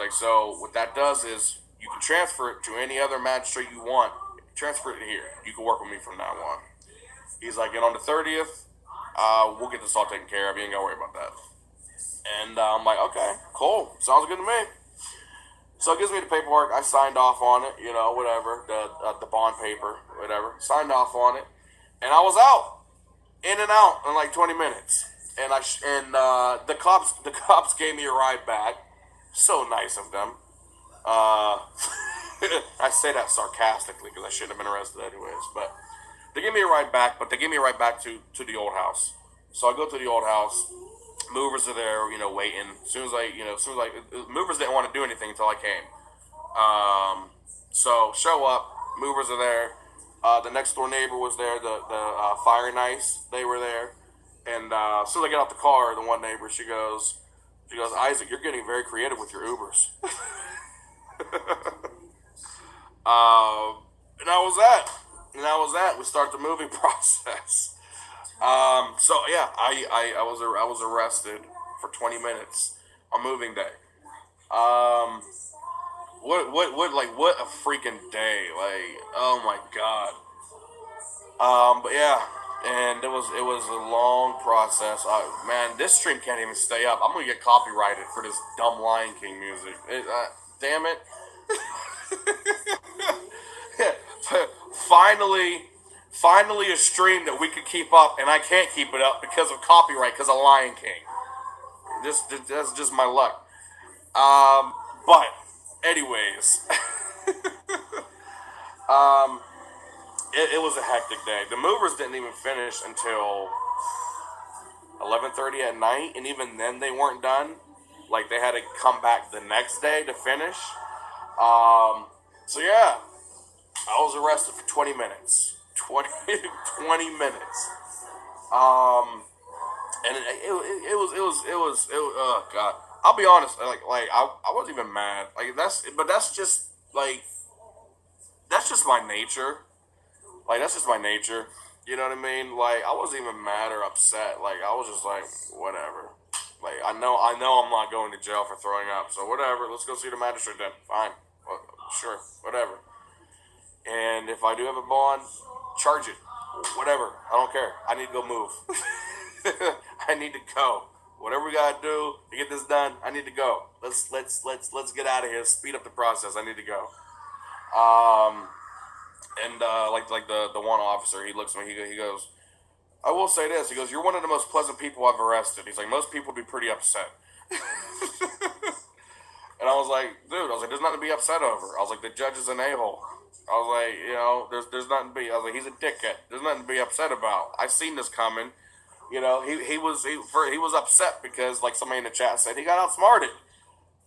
like, so what that does is you can transfer it to any other magistrate you want. Transfer it here. You can work with me from now on. He's like, and on the 30th, we'll get this all taken care of. You ain't gotta worry about that. And I'm like, okay, cool. Sounds good to me. So it gives me the paperwork. I signed off on it, whatever, the bond paper, whatever. Signed off on it, and I was out, in and out in like 20 minutes. And the cops gave me a ride back. So nice of them. I say that sarcastically because I shouldn't have been arrested anyways. But they gave me a ride back. But they gave me a ride back to the old house. So I go to the old house. Movers are there, waiting. As soon as movers didn't want to do anything until I came. So show up. Movers are there. The next door neighbor was there. The fire and ice, they were there. And as soon as I get out the car, the one neighbor, she goes, Isaac, you're getting very creative with your Ubers. And that was that. We start the moving process. So yeah, I was arrested for 20 minutes on moving day. What a freaking day! Like, oh my god. But yeah, and it was a long process. Man, this stream can't even stay up. I'm gonna get copyrighted for this dumb Lion King music. Damn it. Finally a stream that we could keep up, and I can't keep it up because of copyright, because of Lion King. That's just my luck. But anyways, it was a hectic day. The movers didn't even finish until 11:30 at night, and even then they weren't done. Like, they had to come back the next day to finish. So yeah, I was arrested for 20 minutes. 20 minutes. And it was oh god. I'll be honest, I wasn't even mad. That's just my nature. Like, that's just my nature. You know what I mean? Like, I wasn't even mad or upset. Like, I was just like, whatever. Like, I know I'm not going to jail for throwing up, so whatever. Let's go see the magistrate then. Fine. Well, sure. Whatever. And if I do have a bond, charge it. Whatever. I don't care. I need to go move. I need to go. Whatever we gotta do to get this done, I need to go. Let's get out of here. Speed up the process. I need to go. Like the one officer, he looks at me. He goes, I will say this. He goes, you're one of the most pleasant people I've arrested. He's like, most people would be pretty upset. And I was like, dude, there's nothing to be upset over. I was like, the judge is an a-hole. I was like, there's nothing to be. I was like, he's a dickhead. There's nothing to be upset about. I seen this coming. He was upset because, like somebody in the chat said, he got outsmarted.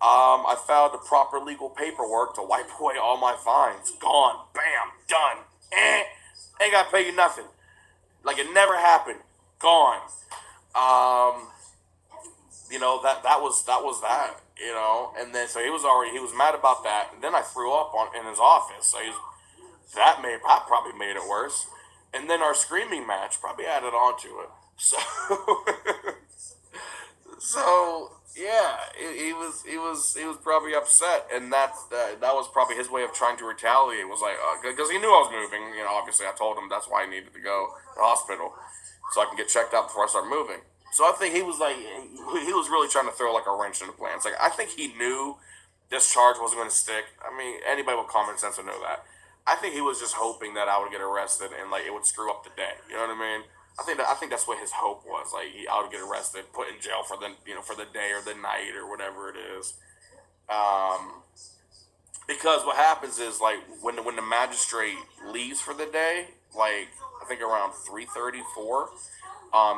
I filed the proper legal paperwork to wipe away all my fines. Gone. Bam. Done. Ain't got to pay you nothing. Like, it never happened. Gone. That was that. And then so he was mad about that. And then I threw up in his office. So that probably made it worse. And then our screaming match probably added on to it. So yeah, he was probably upset, and that was probably his way of trying to retaliate. Was like, because he knew I was moving. Obviously I told him that's why I needed to go to the hospital so I can get checked out before I start moving. So I think he was really trying to throw like a wrench in the plans. Like, I think he knew this charge wasn't going to stick. I mean, anybody with common sense would know that. I think he was just hoping that I would get arrested and like it would screw up the day. You know what I mean? I think that's what his hope was. Like, I would get arrested, put in jail for the day or the night or whatever it is. Because what happens is, like, when the magistrate leaves for the day, like, I think around 3:34.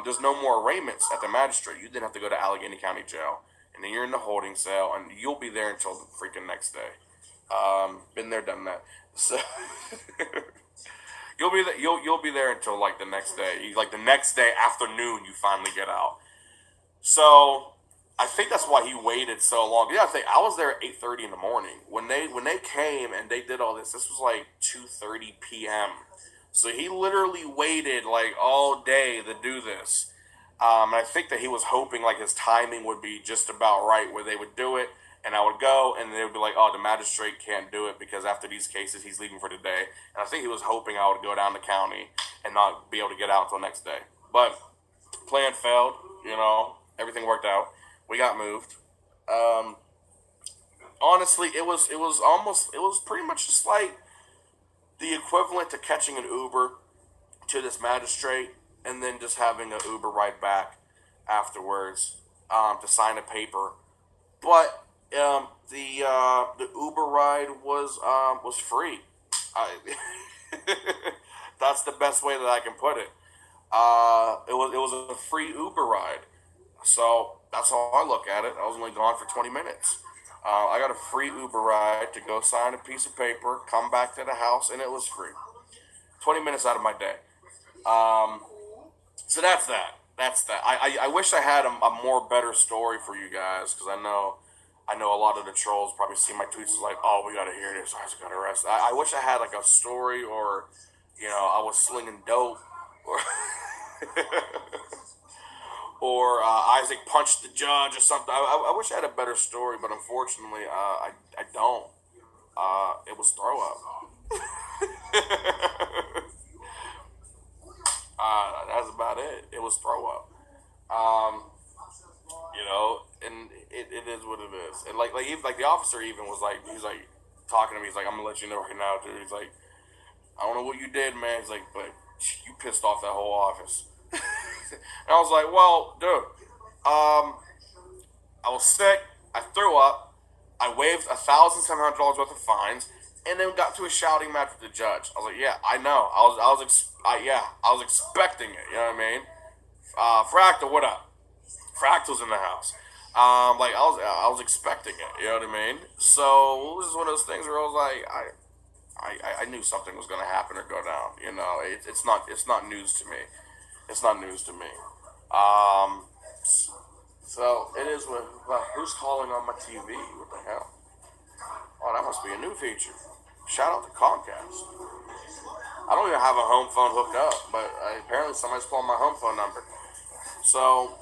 There's no more arraignments at the magistrate. You then have to go to Allegheny County Jail, and then you're in the holding cell, and you'll be there until the freaking next day. Been there, done that. So you'll be there until like the next day. Like the next day afternoon, you finally get out. So I think that's why he waited so long. Yeah, I was there at 8:30 in the morning when they came and they did all this. This was like 2:30 p.m. So he literally waited like all day to do this. And I think that he was hoping like his timing would be just about right where they would do it. And I would go, and they would be like, "Oh, the magistrate can't do it because after these cases, he's leaving for the day." And I think he was hoping I would go down to county and not be able to get out until next day. But plan failed. Everything worked out. We got moved. Um, Honestly, it was pretty much just like the equivalent to catching an Uber to this magistrate and then just having an Uber ride back afterwards to sign a paper. But the Uber ride was free. I, that's the best way that I can put it. It was a free Uber ride, so that's how I look at it. I was only gone for 20 minutes. I got a free Uber ride to go sign a piece of paper, come back to the house, and it was free. 20 minutes out of my day. Um, so that's that. That's that. I wish I had a more better story for you guys because I know a lot of the trolls probably see my tweets as like, oh, we gotta hear this. I just got arrested. I wish I had like a story or I was slinging dope or or Isaac punched the judge or something. I wish I had a better story, but unfortunately, I don't. It was throw up. That's about it. It was throw up. Um, and it is what it is. And even, like the officer even was like, he's like talking to me. He's like, I'm gonna let you know right now, dude. He's like, I don't know what you did, man. He's like, but you pissed off that whole office. And I was like, well, dude, I was sick. I threw up. I waived $1,700 worth of fines, and then got to a shouting match with the judge. I was like, yeah, I know. I was expecting it. You know what I mean? Fractal, what up? Fractal's in the house. I was expecting it. You know what I mean? So it was just one of those things where I was like, I knew something was going to happen or go down. It's not news to me. It's not news to me. Um, so it is what. Who's calling on my TV? What the hell? Oh, that must be a new feature. Shout out to Comcast. I don't even have a home phone hooked up, but apparently somebody's calling my home phone number. So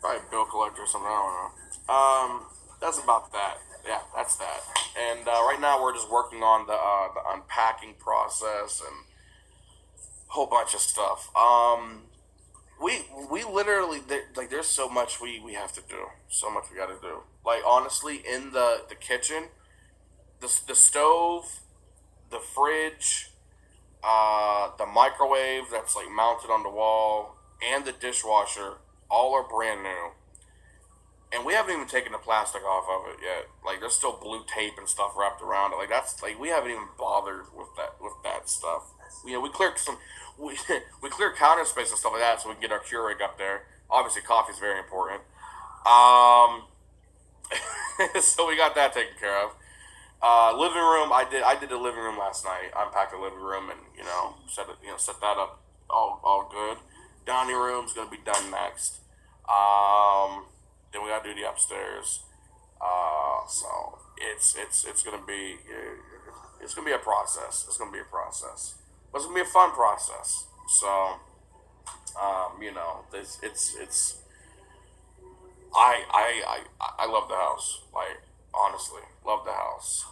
probably a bill collector or something. I don't know. That's about that. Yeah, that's that. And right now we're just working on the unpacking process and a whole bunch of stuff. We literally there's so much we have to do. So much we got to do. Like honestly, in the kitchen, the stove, the fridge, the microwave that's like mounted on the wall, and the dishwasher all are brand new. And we haven't even taken the plastic off of it yet. Like there's still blue tape and stuff wrapped around it. Like that's like we haven't even bothered with that stuff. We cleared we we clear counter space and stuff like that so we can get our Keurig up there. Obviously, coffee is very important. Um, so we got that taken care of. Living room, I did the living room last night. Unpacked the living room and set that up all good. Dining room's gonna be done next. Then we gotta do the upstairs. So it's gonna be a process. It's gonna be a process, but it's gonna be a fun process. So it's I love the house. Like honestly, love the house.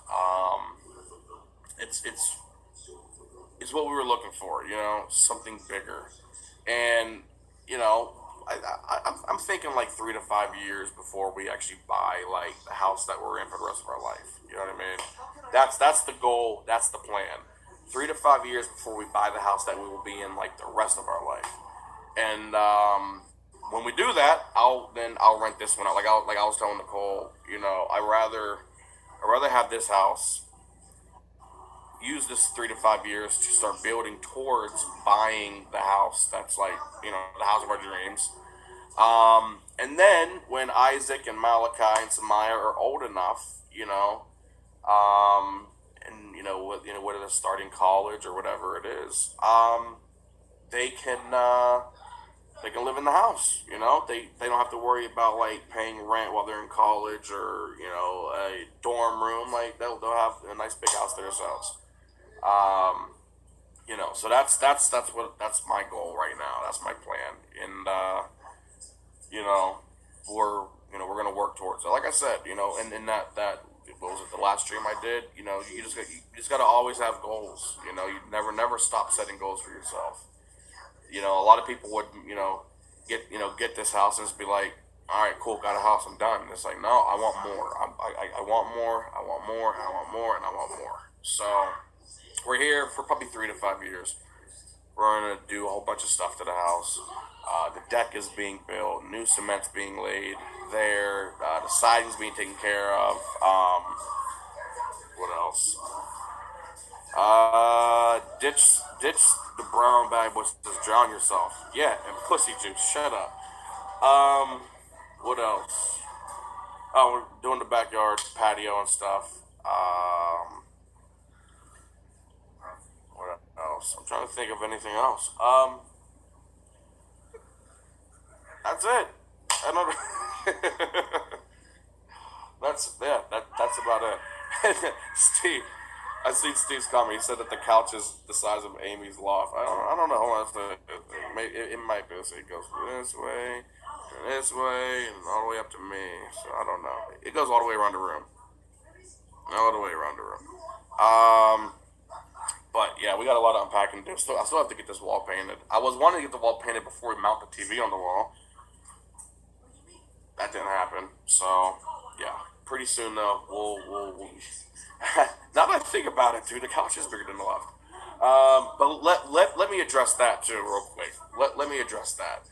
It's it's what we were looking for. Something bigger, and you know. I'm thinking like 3 to 5 years before we actually buy like the house that we're in for the rest of our life. You know what I mean? That's the goal. That's the plan. 3 to 5 years before we buy the house that we will be in like the rest of our life. And when we do that, I'll rent this one out. Like I was telling Nicole, I rather have this house. Use this 3 to 5 years to start building towards buying the house that's like the house of our dreams. And then when Isaac and Malachi and Samaya are old enough, and whether they're starting college or whatever it is, they can live in the house. They don't have to worry about like paying rent while they're in college or a dorm room. Like they'll have a nice big house to themselves. Um, so that's my goal right now. That's my plan, and we're we're gonna work towards it. Like I said, and in that what was it, the last stream I did, you just gotta always have goals. You never stop setting goals for yourself. A lot of people would, get this house and just be like, all right, cool, got a house, I'm done. And it's like, no, I want more. I want more. I want more. I want more, and I want more. So we're here for probably 3 to 5 years. We're gonna do a whole bunch of stuff to the house. The deck is being built, new cement's being laid there, the siding's being taken care of. What else? Ditch the brown bag, which says drown yourself. Yeah, and pussy juice. Shut up. What else? Oh, we're doing the backyard patio and stuff. What else? I'm trying to think of anything else. That's it. I don't. That's about it. Steve, I seen Steve's comment. He said that the couch is the size of Amy's loft. I don't know. Hold on, it might be. So it goes this way, and all the way up to me. So I don't know. It goes all the way around the room. All the way around the room. But yeah, we got a lot of unpacking to do. I still have to get this wall painted. I was wanting to get the wall painted before we mount the TV on the wall. That didn't happen. So yeah, pretty soon though, we'll now that I think about it, dude, the couch is bigger than the loft. But let me address that too, real quick. Let me address that.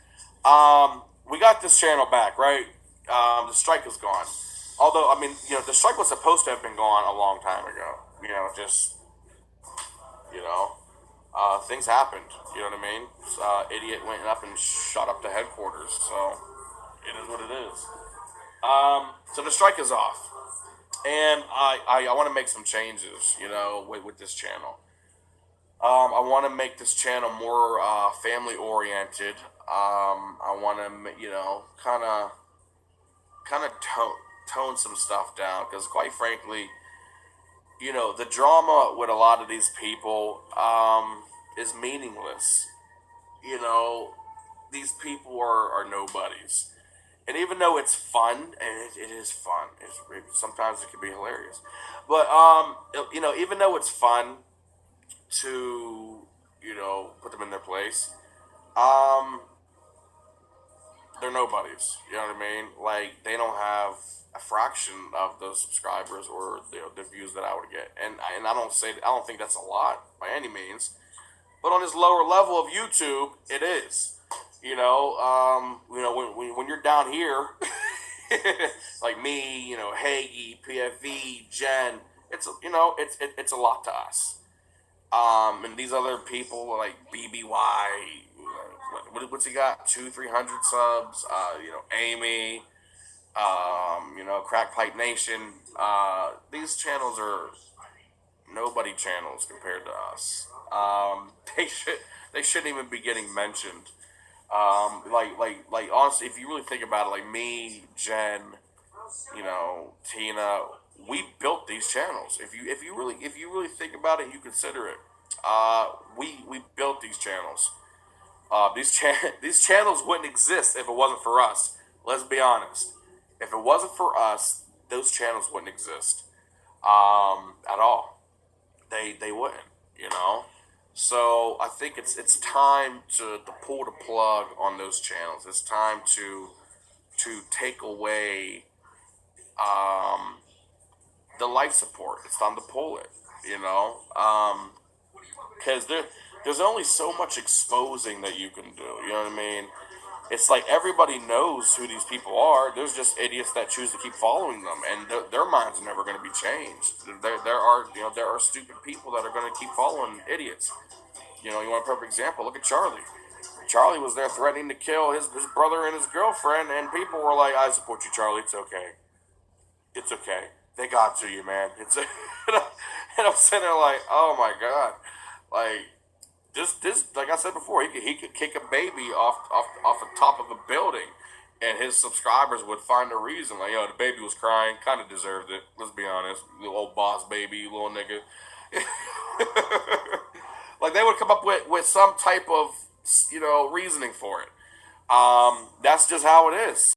We got this channel back, right? The strike is gone. Although, I mean, the strike was supposed to have been gone a long time ago. Just, things happened. You know what I mean? Idiot went up and shot up the headquarters. So, it is what it is. So the strike is off. And I want to make some changes, with this channel. I want to make this channel more family oriented. I want to, kind of tone some stuff down because, quite frankly, the drama with a lot of these people is meaningless. These people are nobodies. And even though it's fun, and it is fun, sometimes it can be hilarious. But, even though it's fun to, put them in their place, they're nobodies. You know what I mean? Like, they don't have a fraction of those subscribers or the views that I would get. And I don't think that's a lot by any means. But on this lower level of YouTube, it is. When you're down here, like me, Hagee, PFV, Jen, it's a lot to us. And these other people like BBY, what's he got? 200-300 subs. Amy, Crack Pipe Nation. These channels are nobody channels compared to us. They shouldn't even be getting mentioned. Like honestly, if you really think about it, like me, Jen, Tina, we built these channels. If you really think about it, and you consider it. We built these channels. These channels wouldn't exist if it wasn't for us. Let's be honest. If it wasn't for us, those channels wouldn't exist at all. They wouldn't. So I think it's time to pull the plug on those channels. It's time to take away the life support. It's time to pull it. Because there's only so much exposing that you can do. You know what I mean? It's like everybody knows who these people are. There's just idiots that choose to keep following them, and their minds are never going to be changed. There are stupid people that are going to keep following idiots. You want a perfect example? Look at Charlie. Charlie was there threatening to kill his brother and his girlfriend, and people were like, "I support you, Charlie. It's okay. It's okay. They got to you, man." And I'm sitting there like, "Oh my god!" Like. This, like I said before, he could kick a baby off the top of a building, and his subscribers would find a reason. Like, the baby was crying, kind of deserved it. Let's be honest, little old boss baby, little nigga. Like they would come up with some type of reasoning for it. That's just how it is.